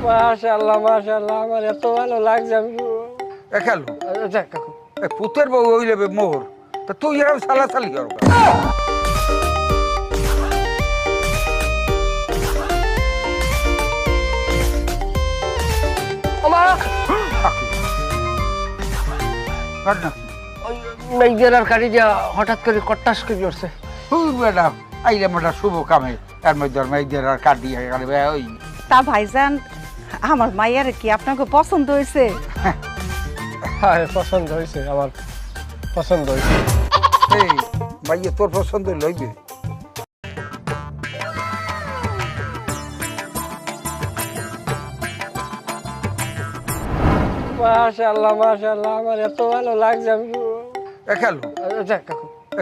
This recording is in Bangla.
মাশাআল্লাহ আমার এত ভালো লাগছে আমি খেলো যাক কাকু পুতের বউ হইলে মোর তা তুই এরকম সালাসালি করো ওমা ওই মেঘেরার কারি যা হঠাৎ করে কট্টাস করে উঠছে ম্যাডাম আইলে ম্যাডাম শুভ কামে এর মধ্যে মেয়েদের আর কাটি ওই তা ভাইজান আমার মাইয়ার কি আপনাকে পছন্দ হয়েছে? হ্যাঁ পছন্দ হয়েছে আমার পছন্দ হয়েছে এই মাইয়ে তোর পছন্দ লইবে মাশাআল্লাহ আমার এত ভালো লাগছে আমি খেলো যাক কাকু